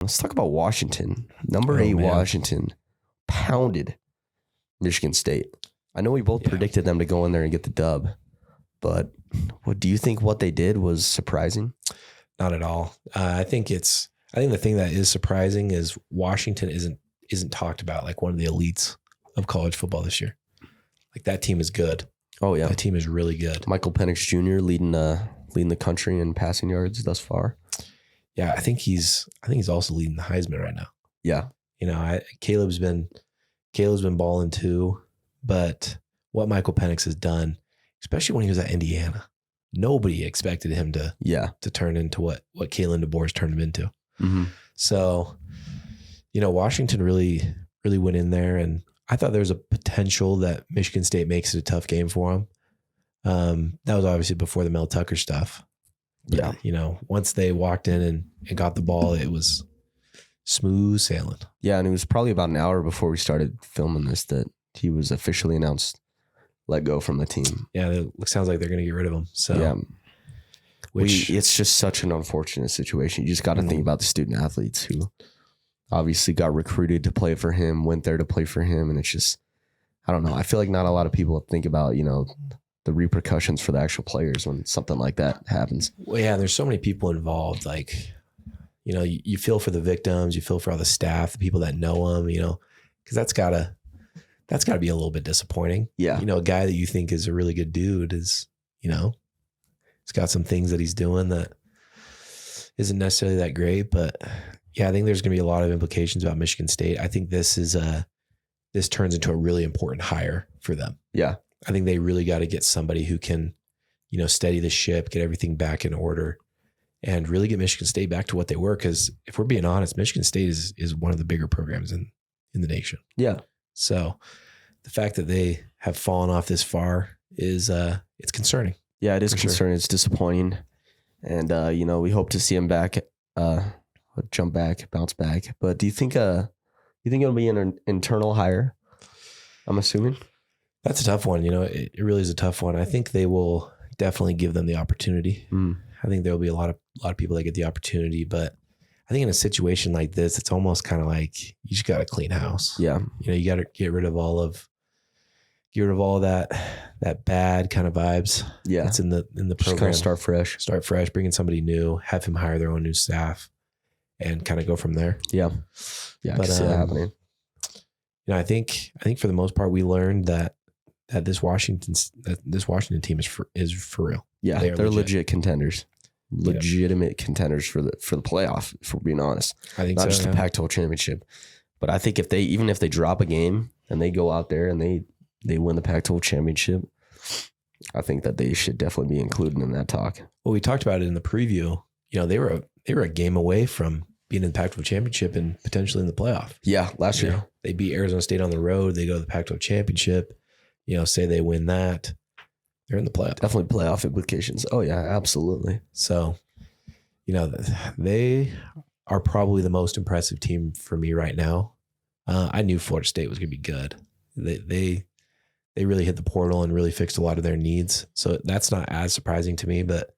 Let's talk about Washington. Number 8 man. Washington pounded Michigan State. I know we both predicted them to go in there and get the dub, but do you think what they did was surprising? Not at all. I think the thing that is surprising is Washington isn't talked about like one of the elites of college football this year. Like that team is good. Oh yeah, that team is really good. Michael Penix Jr. leading the country in passing yards thus far. Yeah, I think he's also leading the Heisman right now. Yeah, Caleb's been balling too, but what Michael Penix has done, especially when he was at Indiana, nobody expected him to turn into what Kalen DeBoer's turned him into. Mm-hmm. So, Washington really went in there, and I thought there was a potential that Michigan State makes it a tough game for them. That was obviously before the Mel Tucker stuff. But, once they walked in and got the ball, it was smooth sailing. Yeah, and it was probably about an hour before we started filming this that he was officially announced let go from the team. Yeah, it sounds like they're going to get rid of him. So, yeah. Which it's just such an unfortunate situation. You just got to think about the student athletes who obviously got recruited to play for him, went there to play for him. And it's just, I don't know. I feel like not a lot of people think about, the repercussions for the actual players when something like that happens. Well, yeah, there's so many people involved. Like, you feel for the victims, you feel for all the staff, the people that know them, because that's gotta be a little bit disappointing. Yeah. A guy that you think is a really good dude is, he's got some things that he's doing that isn't necessarily that great, but yeah, I think there's going to be a lot of implications about Michigan State. I think this turns into a really important hire for them. Yeah. I think they really got to get somebody who can, steady the ship, get everything back in order, and really get Michigan State back to what they were. Because if we're being honest, Michigan State is one of the bigger programs in the nation. Yeah. So the fact that they have fallen off this far is it's concerning. Yeah, it is concerning. Sure. It's disappointing. And, we hope to see him back, jump back, bounce back. But do you think it'll be an internal hire? I'm assuming. That's a tough one. It really is a tough one. I think they will definitely give them the opportunity. I think there will be a lot of people that get the opportunity, but I think in a situation like this, it's almost kind of like you just got to clean house. Yeah. You got to get rid of all that bad kind of vibes. Yeah. That's in the program. Just kind of start fresh, bring in somebody new, have him hire their own new staff and kind of go from there. Yeah. Yeah. I can see that happening. I think for the most part, we learned that this Washington team is for real. Yeah, they're legit contenders, legitimate contenders for the playoff. If we're being honest, I think not just the Pac-12 championship, but I think if they drop a game and they go out there and they win the Pac-12 championship, I think that they should definitely be included in that talk. Well, we talked about it in the preview. They were a game away from being in the Pac-12 championship and potentially in the playoff. Yeah, last year they beat Arizona State on the road. They go to the Pac-12 championship. Say they win that, they're in the playoff. Definitely playoff implications. Oh yeah, absolutely. So, they are probably the most impressive team for me right now. I knew Florida State was going to be good. They really hit the portal and really fixed a lot of their needs. So that's not as surprising to me, but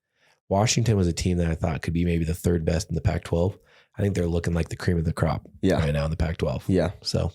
Washington was a team that I thought could be maybe the third best in the Pac-12. I think they're looking like the cream of the crop right now in the Pac-12. Yeah. So